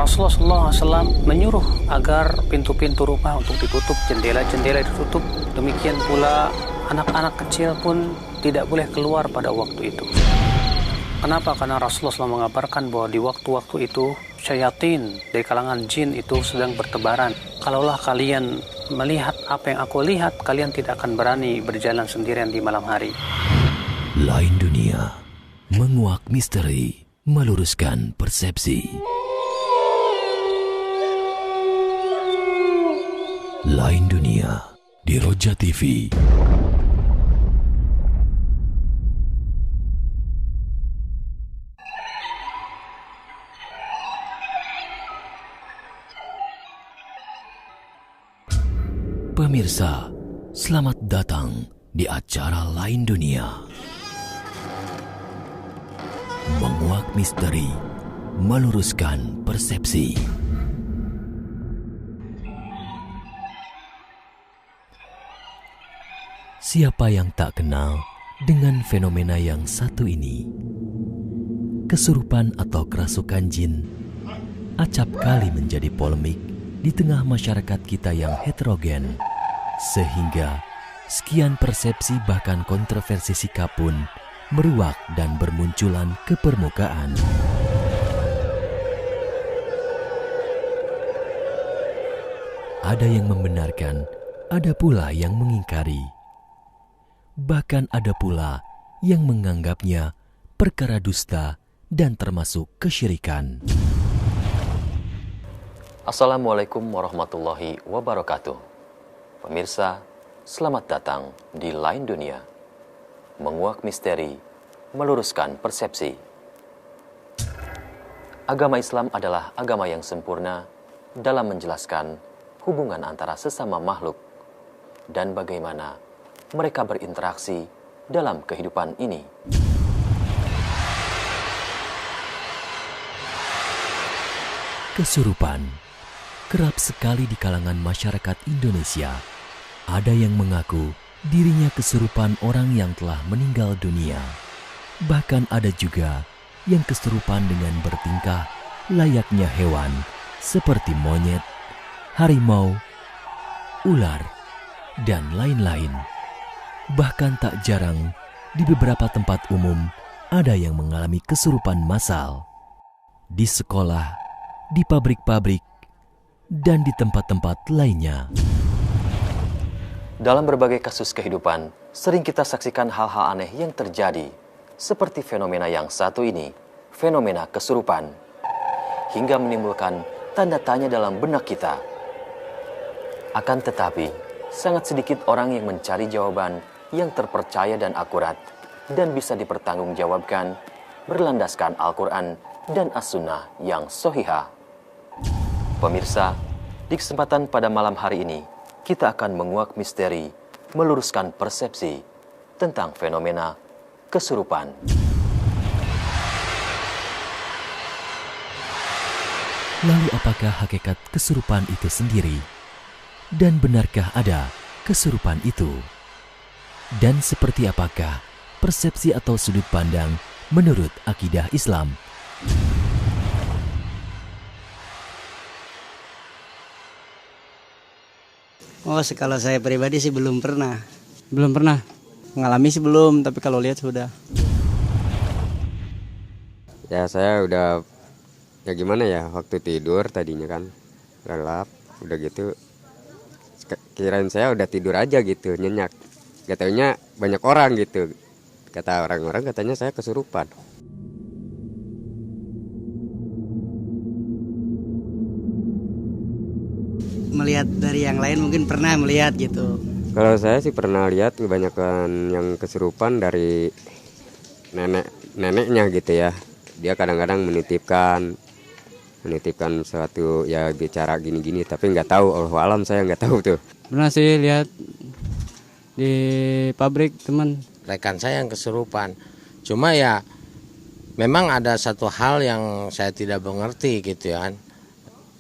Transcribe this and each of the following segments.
Rasulullah SAW menyuruh agar pintu-pintu rumah untuk ditutup, jendela-jendela ditutup. Demikian pula anak-anak kecil pun tidak boleh keluar pada waktu itu. Kenapa? Karena Rasulullah SAW mengabarkan bahwa di waktu-waktu itu syayatin dari kalangan jin itu sedang bertebaran. Kalaulah kalian melihat apa yang aku lihat, kalian tidak akan berani berjalan sendirian di malam hari. Lain dunia, menguak misteri, meluruskan persepsi. Lain dunia di Roja TV. Pemirsa, selamat datang di acara Lain Dunia. Menguak misteri, meluruskan persepsi. Siapa yang tak kenal dengan fenomena yang satu ini? Kesurupan atau kerasukan jin acap kali menjadi polemik di tengah masyarakat kita yang heterogen, sehingga sekian persepsi bahkan kontroversi sikap pun meruak dan bermunculan ke permukaan. Ada yang membenarkan, ada pula yang mengingkari. Bahkan ada pula yang menganggapnya perkara dusta dan termasuk kesyirikan. Assalamualaikum warahmatullahi wabarakatuh. Pemirsa, selamat datang di Lain Dunia. Menguak misteri, meluruskan persepsi. Agama Islam adalah agama yang sempurna dalam menjelaskan hubungan antara sesama makhluk dan bagaimana mereka berinteraksi dalam kehidupan ini. Kesurupan kerap sekali di kalangan masyarakat Indonesia. Ada yang mengaku dirinya kesurupan orang yang telah meninggal dunia. Bahkan ada juga yang kesurupan dengan bertingkah layaknya hewan seperti monyet, harimau, ular, dan lain-lain. Bahkan tak jarang di beberapa tempat umum ada yang mengalami kesurupan massal. Di sekolah, di pabrik-pabrik, dan di tempat-tempat lainnya. Dalam berbagai kasus kehidupan, sering kita saksikan hal-hal aneh yang terjadi, seperti fenomena yang satu ini, fenomena kesurupan, hingga menimbulkan tanda tanya dalam benak kita. Akan tetapi, sangat sedikit orang yang mencari jawaban yang terpercaya dan akurat, dan bisa dipertanggungjawabkan berlandaskan Al-Quran dan As-Sunnah yang sahihah. Pemirsa, di kesempatan pada malam hari ini, kita akan menguak misteri, meluruskan persepsi tentang fenomena kesurupan. Lalu apakah hakikat kesurupan itu sendiri? Dan benarkah ada kesurupan itu? Dan seperti apakah persepsi atau sudut pandang menurut akidah Islam? Oh, kalau saya pribadi sih belum pernah. Belum pernah. Mengalami sih belum, tapi kalau lihat sudah. Ya saya udah, ya gimana ya, waktu tidur tadinya kan gelap, udah gitu kirain saya udah tidur aja gitu, nyenyak. Gak taunya banyak orang gitu. Kata orang-orang katanya saya kesurupan. Melihat dari yang lain mungkin pernah melihat gitu. Kalau saya sih pernah lihat kebanyakan yang kesurupan dari neneknya gitu ya. Dia kadang-kadang menitipkan suatu ya bicara gini-gini, tapi nggak tahu, Allahu alam saya nggak tahu tuh. Pernah sih lihat di pabrik teman rekan saya yang kesurupan. Cuma ya memang ada satu hal yang saya tidak mengerti gitu ya kan.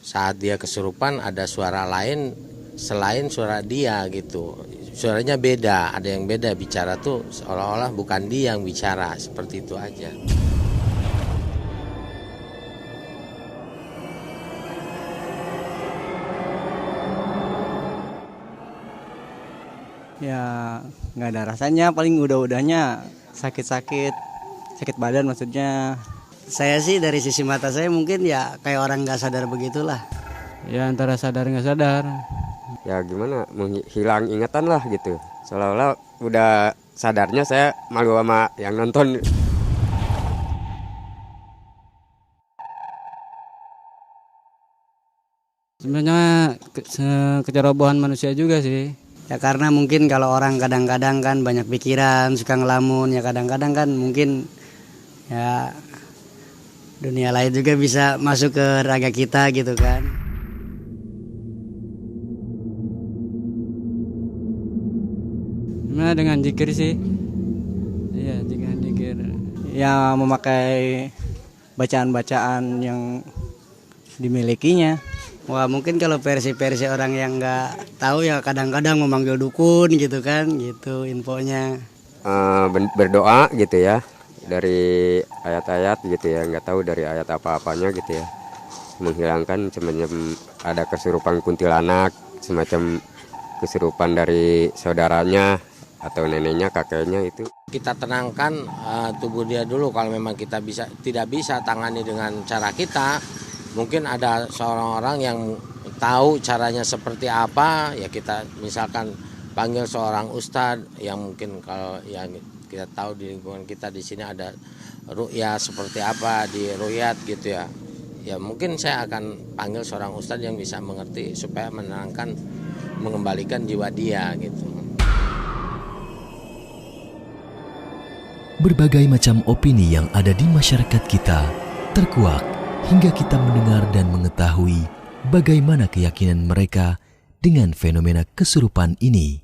Saat dia kesurupan ada suara lain selain suara dia gitu. Suaranya beda, ada yang beda bicara tuh seolah-olah bukan dia yang bicara, seperti itu aja. Ya nggak ada rasanya, paling udah-udahnya sakit-sakit, sakit badan maksudnya. Saya sih dari sisi mata saya mungkin ya kayak orang nggak sadar begitulah. Ya antara sadar nggak sadar. Ya gimana, hilang ingatan lah gitu. Seolah-olah udah sadarnya saya malu sama yang nonton. Sebenarnya kecerobohan manusia juga sih. Ya karena mungkin kalau orang kadang-kadang kan banyak pikiran, suka ngelamun, ya kadang-kadang kan mungkin ya dunia lain juga bisa masuk ke raga kita gitu kan. Gimana dengan zikir sih? Iya, dengan zikir. Ya memakai bacaan-bacaan yang dimilikinya. Wah mungkin kalau versi-versi orang yang nggak tahu ya kadang-kadang memanggil dukun gitu kan, gitu infonya. Berdoa gitu ya, dari ayat-ayat gitu ya, nggak tahu dari ayat apa-apanya gitu ya, menghilangkan semacam ada kesurupan kuntilanak, semacam kesurupan dari saudaranya atau neneknya, kakeknya itu. Kita tenangkan tubuh dia dulu. Kalau memang kita tidak bisa tangani dengan cara kita, mungkin ada seorang orang yang tahu caranya seperti apa, ya kita misalkan panggil seorang ustadz yang mungkin kalau yang kita tahu di lingkungan kita di sini ada ru'yah seperti apa di ru'yat gitu ya. Ya mungkin saya akan panggil seorang ustadz yang bisa mengerti supaya menenangkan, mengembalikan jiwa dia gitu. Berbagai macam opini yang ada di masyarakat kita terkuak hingga kita mendengar dan mengetahui bagaimana keyakinan mereka dengan fenomena kesurupan ini.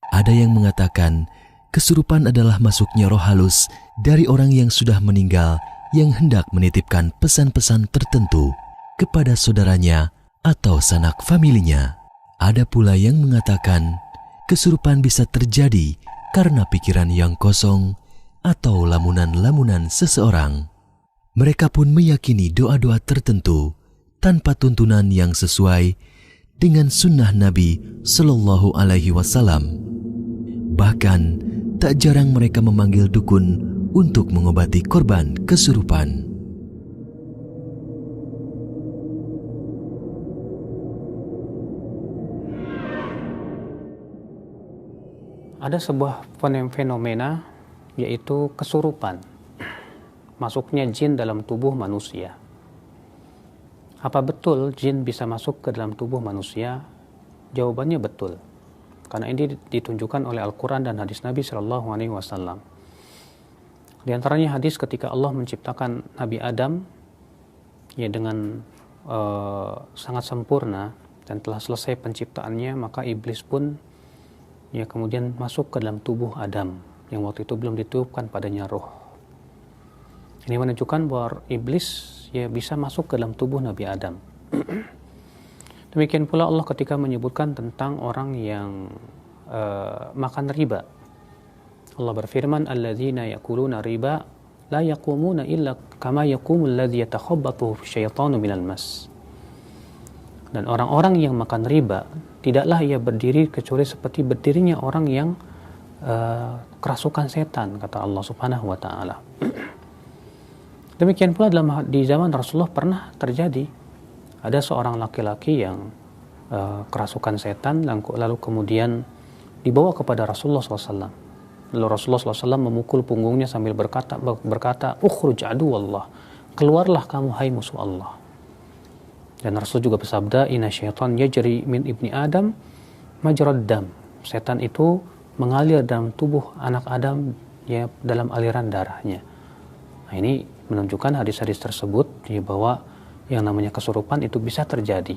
Ada yang mengatakan kesurupan adalah masuknya roh halus dari orang yang sudah meninggal yang hendak menitipkan pesan-pesan tertentu kepada saudaranya atau sanak familinya. Ada pula yang mengatakan kesurupan bisa terjadi karena pikiran yang kosong atau lamunan-lamunan seseorang. Mereka pun meyakini doa-doa tertentu tanpa tuntunan yang sesuai dengan sunnah Nabi Sallallahu Alaihi Wasallam. Bahkan tak jarang mereka memanggil dukun untuk mengobati korban kesurupan. Ada sebuah fenomena yaitu kesurupan. Masuknya jin dalam tubuh manusia. Apa betul jin bisa masuk ke dalam tubuh manusia? Jawabannya betul. Karena ini ditunjukkan oleh Al-Quran dan hadis Nabi SAW. Di antaranya hadis ketika Allah menciptakan Nabi Adam ya dengan sangat sempurna dan telah selesai penciptaannya, maka iblis pun ya kemudian masuk ke dalam tubuh Adam yang waktu itu belum ditiupkan padanya roh. Ini menunjukkan bahwa iblis ya bisa masuk ke dalam tubuh Nabi Adam. Demikian pula Allah ketika menyebutkan tentang orang yang makan riba. Allah berfirman, "Alladzina ya'kuluna riba la yaqumuna illa kama yaqumul ladzi yatakhabbathu syaitanu minal mas." Dan orang-orang yang makan riba tidaklah ia berdiri kecuali seperti berdirinya orang yang kerasukan setan, kata Allah Subhanahu wa taala. Demikian pula di zaman Rasulullah pernah terjadi ada seorang laki-laki yang kerasukan setan lalu kemudian dibawa kepada Rasulullah SAW. Lalu Rasulullah SAW memukul punggungnya sambil berkata, "Ukhruj aduwallah," keluarlah kamu hai musuh Allah. Dan Rasul juga bersabda, "Inna syaitan yajri min ibni Adam majrad dam." Setan itu mengalir dalam tubuh anak Adam ya dalam aliran darahnya. Nah, ini menunjukkan hadis-hadis tersebut ya, bahwa yang namanya kesurupan itu bisa terjadi.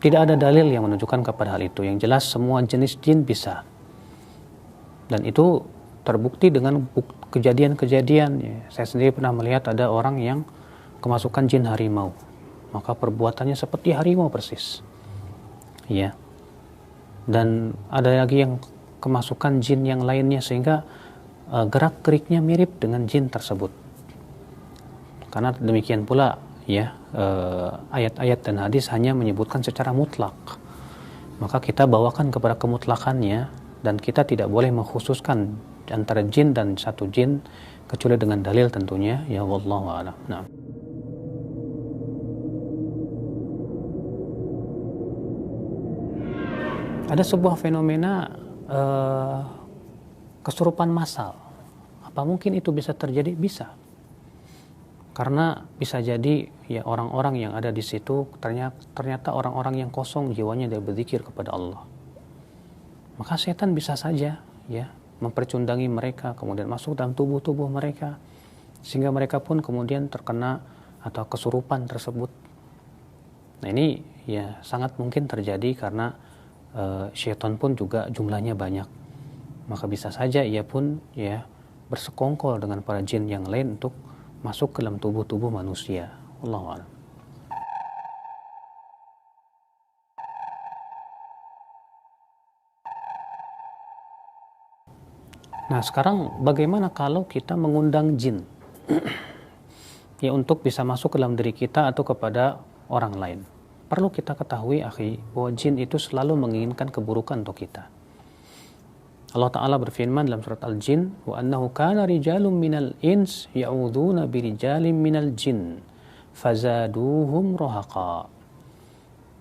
Tidak ada dalil yang menunjukkan kepada hal itu. Yang jelas semua jenis jin bisa. Dan itu terbukti dengan kejadian-kejadian. Ya. Saya sendiri pernah melihat ada orang yang kemasukan jin harimau. Maka perbuatannya seperti harimau persis. Ya. Dan ada lagi yang kemasukan jin yang lainnya sehingga gerak-geriknya mirip dengan jin tersebut. Karena demikian pula ya ayat-ayat dan hadis hanya menyebutkan secara mutlak, maka kita bawakan kepada kemutlakannya, dan kita tidak boleh mengkhususkan antara jin dan satu jin kecuali dengan dalil tentunya, ya wallahu a'lam. Nah. Ada sebuah fenomena kesurupan massal. Apa mungkin itu bisa terjadi? Bisa. Karena bisa jadi ya orang-orang yang ada di situ ternyata orang-orang yang kosong jiwanya, dia berzikir kepada Allah. Maka setan bisa saja ya mempercundangi mereka, kemudian masuk dalam tubuh-tubuh mereka, sehingga mereka pun kemudian terkena atau kesurupan tersebut. Nah ini ya sangat mungkin terjadi karena syaitan pun juga jumlahnya banyak. Maka bisa saja ia pun ya bersekongkol dengan para jin yang lain untuk masuk ke dalam tubuh-tubuh manusia. Wallahu a'lam. Nah sekarang bagaimana kalau kita mengundang jin ya untuk bisa masuk ke dalam diri kita atau kepada orang lain? Perlu kita ketahui akhi bahwa jin itu selalu menginginkan keburukan untuk kita. Allah Ta'ala berfirman dalam surat Al-Jin, wa annahu kana rijalun minal ins ya'udzuuna birijalin minal jin fazaduhum rohaqa.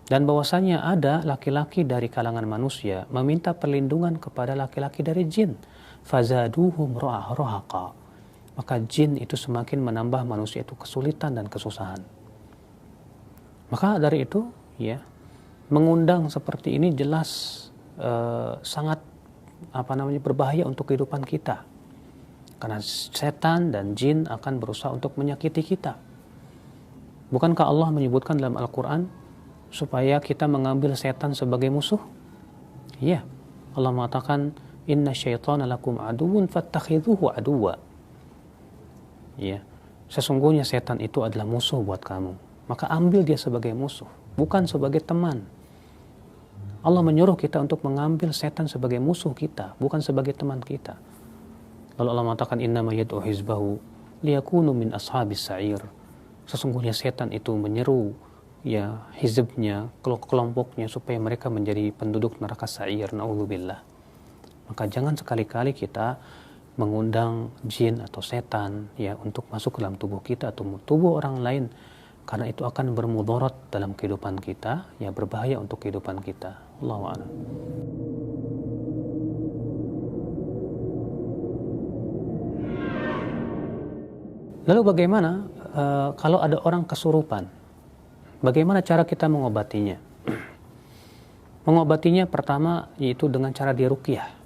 Dan bahwasanya ada laki-laki dari kalangan manusia meminta perlindungan kepada laki-laki dari jin, fazaduhum rohaqa. Maka jin itu semakin menambah manusia itu kesulitan dan kesusahan. Maka dari itu ya mengundang seperti ini jelas sangat berbahaya untuk kehidupan kita. Karena setan dan jin akan berusaha untuk menyakiti kita. Bukankah Allah menyebutkan dalam Al-Qur'an supaya kita mengambil setan sebagai musuh? Iya. Allah mengatakan inna syaitana lakum aduwwun fattakhidhuhu aduwwa. Ya. Sesungguhnya setan itu adalah musuh buat kamu. Maka ambil dia sebagai musuh, bukan sebagai teman. Allah menyuruh kita untuk mengambil setan sebagai musuh kita, bukan sebagai teman kita. Lalu Allah mengatakan innama yad'u hizbahu liyakunu min ashabis sa'ir. Sesungguhnya setan itu menyeru ya hizbnya, kelompoknya supaya mereka menjadi penduduk neraka sa'ir. Na'udzubillah. Maka jangan sekali-kali kita mengundang jin atau setan ya untuk masuk ke dalam tubuh kita atau tubuh orang lain. Karena itu akan bermudarat dalam kehidupan kita, ya berbahaya untuk kehidupan kita. Allahu a'lam. Lalu bagaimana kalau ada orang kesurupan? Bagaimana cara kita mengobatinya? Mengobatinya pertama yaitu dengan cara diruqyah.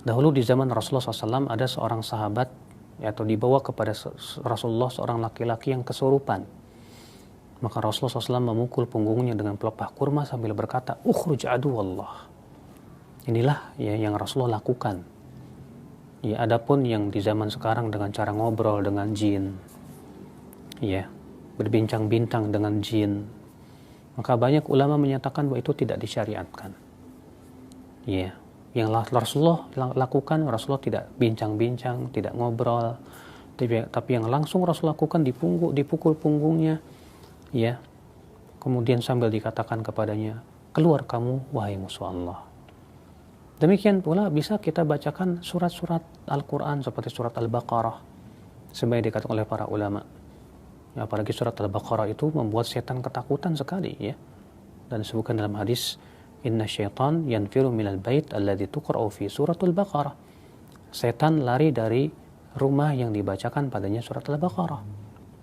Dahulu di zaman Rasulullah SAW ada seorang sahabat atau dibawa kepada Rasulullah seorang laki-laki yang kesurupan. Maka Rasulullah SAW memukul punggungnya dengan pelepah kurma sambil berkata, ukhruj aduwallah. Inilah ya yang Rasulullah lakukan. Ya, adapun yang di zaman sekarang dengan cara ngobrol dengan jin, ya, berbincang-bincang dengan jin, maka banyak ulama menyatakan bahwa itu tidak disyariatkan. Ya. Yang Rasulullah lakukan, Rasulullah tidak bincang-bincang, tidak ngobrol, tapi yang langsung Rasul lakukan dipukul punggungnya, ya. Kemudian sambil dikatakan kepadanya, keluar kamu wahai musuh Allah. Demikian pula bisa kita bacakan surat-surat Al-Quran seperti surat Al-Baqarah, sebagai dikatakan oleh para ulama. Ya, apalagi surat Al-Baqarah itu membuat setan ketakutan sekali, ya. Dan disebutkan dalam hadis, inna syaitan yanfiru minal bait alladhi tuqra'u fi suratul Baqarah. Setan lari dari rumah yang dibacakan padanya surat Al-Baqarah.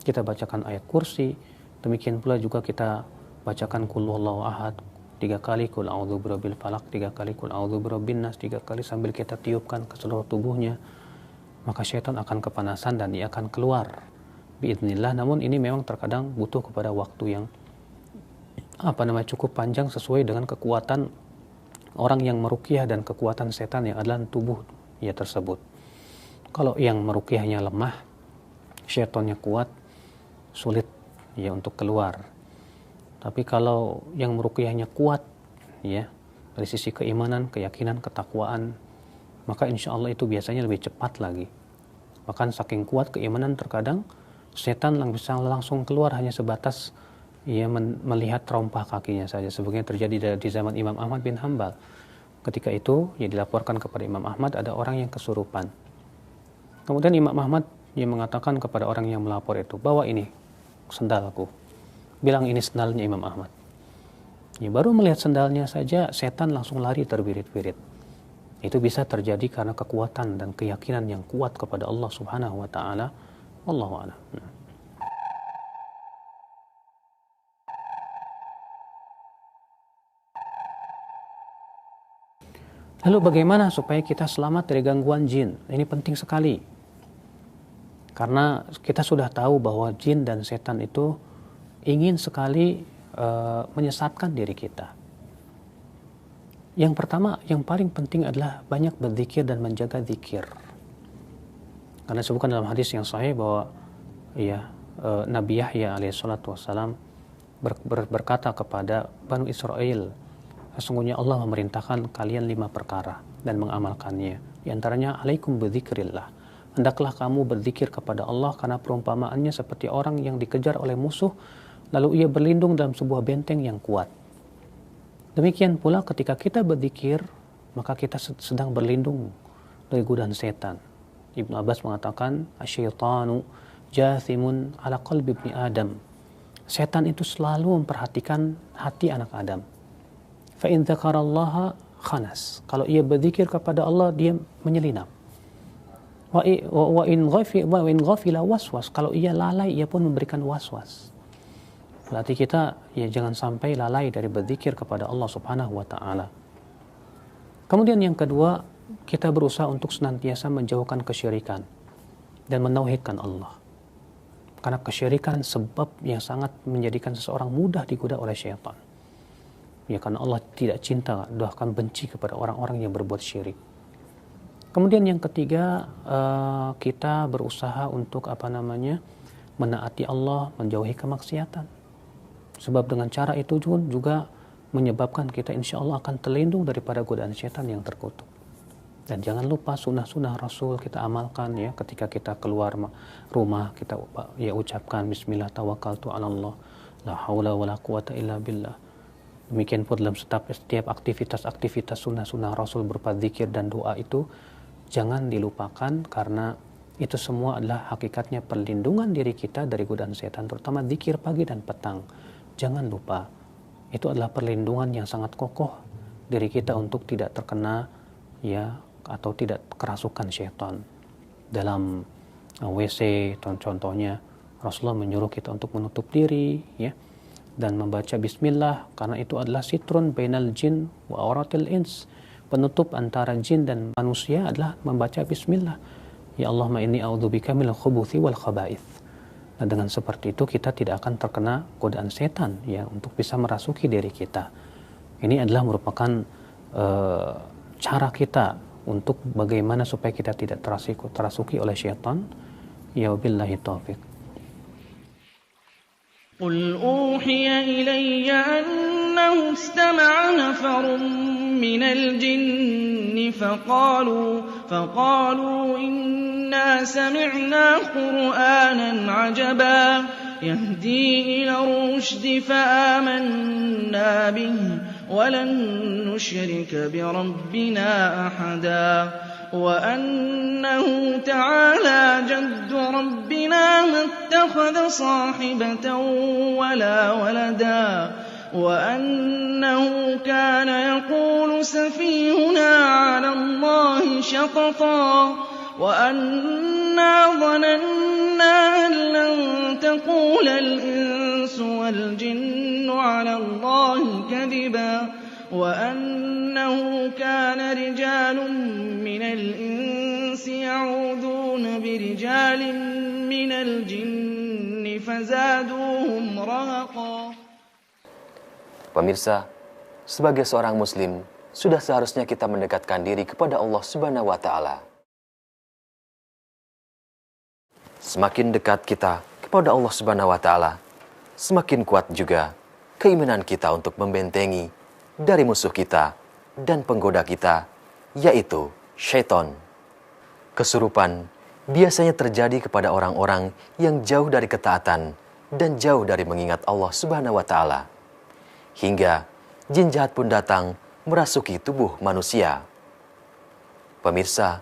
Kita bacakan ayat kursi, demikian pula juga kita bacakan qul huwallahu ahad 3 kali, qul a'udzu birabbil falaq 3 kali, qul a'udzu birabbin nas 3 kali sambil kita tiupkan ke seluruh tubuhnya. Maka syaitan akan kepanasan dan dia akan keluar biidznillah. Namun ini memang terkadang butuh kepada waktu yang cukup panjang sesuai dengan kekuatan orang yang meruqyah dan kekuatan setan yang adalah tubuh ya tersebut. Kalau yang meruqyahnya lemah, syaitannya kuat, sulit ya untuk keluar. Tapi kalau yang meruqyahnya kuat ya dari sisi keimanan, keyakinan, ketakwaan, maka insya Allah itu biasanya lebih cepat lagi. Bahkan saking kuat keimanan terkadang setan bisa langsung keluar hanya sebatas ia melihat terompah kakinya saja, sebagaimana terjadi di zaman Imam Ahmad bin Hambal. Ketika itu ia dilaporkan kepada Imam Ahmad ada orang yang kesurupan. Kemudian Imam Ahmad ia mengatakan kepada orang yang melapor itu, bawa ini sendalku, bilang ini sendalnya Imam Ahmad. Ya, baru melihat sendalnya saja setan langsung lari terbirit-birit. Itu bisa terjadi karena kekuatan dan keyakinan yang kuat kepada Allah Subhanahu wa taala. Wallahu a'lam. Lalu bagaimana supaya kita selamat dari gangguan jin? Ini penting sekali. Karena kita sudah tahu bahwa jin dan setan itu ingin sekali menyesatkan diri kita. Yang pertama, yang paling penting adalah banyak berzikir dan menjaga zikir. Karena disebutkan dalam hadis yang sahih bahwa Nabi Yahya alaihissalatu wassalam berkata kepada Banu Israel, sesungguhnya Allah memerintahkan kalian 5 perkara dan mengamalkannya. Di antaranya, alaikum bidzikrillah. Hendaklah kamu berzikir kepada Allah, karena perumpamaannya seperti orang yang dikejar oleh musuh, lalu ia berlindung dalam sebuah benteng yang kuat. Demikian pula ketika kita berzikir, maka kita sedang berlindung dari godaan setan. Ibnu Abbas mengatakan, asyaitanu jathimun ala qalbi ibni Adam. Setan itu selalu memperhatikan hati anak Adam. Fa in dzakarallaha khanas. Kalau ia berzikir kepada Allah, dia menyelinap. Wa in ghafila waswas. Kalau ia lalai, ia pun memberikan waswas. Berarti kita jangan sampai lalai dari berzikir kepada Allah Subhanahu wa taala. Kemudian yang kedua, kita berusaha untuk senantiasa menjauhkan kesyirikan dan menauhidkan Allah. Karena kesyirikan sebab yang sangat menjadikan seseorang mudah digoda oleh syaitan. Ya, karena Allah tidak cinta, bahkan benci kepada orang-orang yang berbuat syirik. Kemudian yang ketiga, kita berusaha untuk menaati Allah, menjauhi kemaksiatan. Sebab dengan cara itu juga menyebabkan kita insya Allah akan terlindung daripada godaan syaitan yang terkutuk. Dan jangan lupa sunnah-sunnah Rasul kita amalkan ya, ketika kita keluar rumah kita ucapkan bismillah tawakkaltu 'ala Allah la haula wala quwata illa billah. Demikian pun dalam setiap aktivitas sunnah-sunnah Rasul berupa zikir dan doa itu jangan dilupakan, karena itu semua adalah hakikatnya perlindungan diri kita dari godaan setan, terutama zikir pagi dan petang. Jangan lupa, itu adalah perlindungan yang sangat kokoh diri kita untuk tidak terkena atau tidak kerasukan syaitan. Dalam WC contohnya, Rasulullah menyuruh kita untuk menutup diri dan membaca bismillah, karena itu adalah sitrun bainal jin wa auratil ins. Penutup antara jin dan manusia adalah membaca bismillah. Ya Allahumma inni a'udzubika minal khubuthi wal khaba'ith. Nah, dengan seperti itu kita tidak akan terkena godaan setan untuk bisa merasuki diri kita. Ini adalah merupakan cara kita untuk bagaimana supaya kita tidak terasuki oleh syaitan. Ya wabillahi taufiq. قل أوحي إلي أنه استمع نفر من الجن فقالوا إنا سمعنا قرآنا عجبا يهدي إلى الرشد فآمنا به ولن نشرك بربنا أحدا وأنه تعالى جد ربنا ما اتخذ صاحبة ولا ولدا وأنه كان يقول سفيهنا على الله شططا وأنا ظننا أن لن تقول الإنس والجن على الله كذبا وأنه كان رجال من الإنس يعوذون برجال من الجن فزادوهم رهقا. Pemirsa, sebagai seorang muslim, sudah seharusnya kita mendekatkan diri kepada Allah Subhanahu wa taala. Semakin dekat kita kepada Allah Subhanahu wa taala, semakin kuat juga keimanan kita untuk membentengi dari musuh kita dan penggoda kita, yaitu syaitan. Kesurupan biasanya terjadi kepada orang-orang yang jauh dari ketaatan dan jauh dari mengingat Allah Subhanahu wa Ta'ala. Hingga jin jahat pun datang merasuki tubuh manusia. Pemirsa,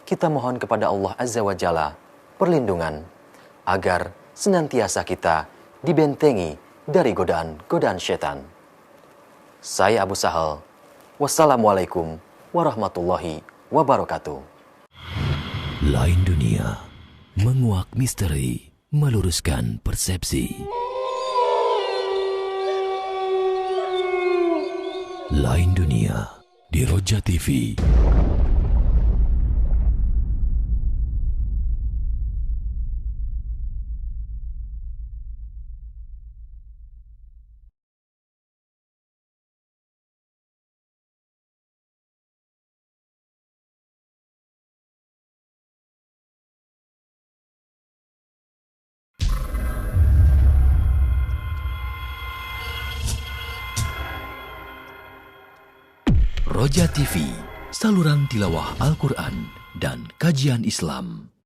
kita mohon kepada Allah Azza wa Jalla perlindungan agar senantiasa kita dibentengi dari godaan-godaan setan. Saya Abu Sahal. Wassalamualaikum warahmatullahi wabarakatuh. Lain dunia, menguak misteri, meluruskan persepsi. Lain dunia di Roja TV. Roja TV, saluran tilawah Al-Quran dan kajian Islam.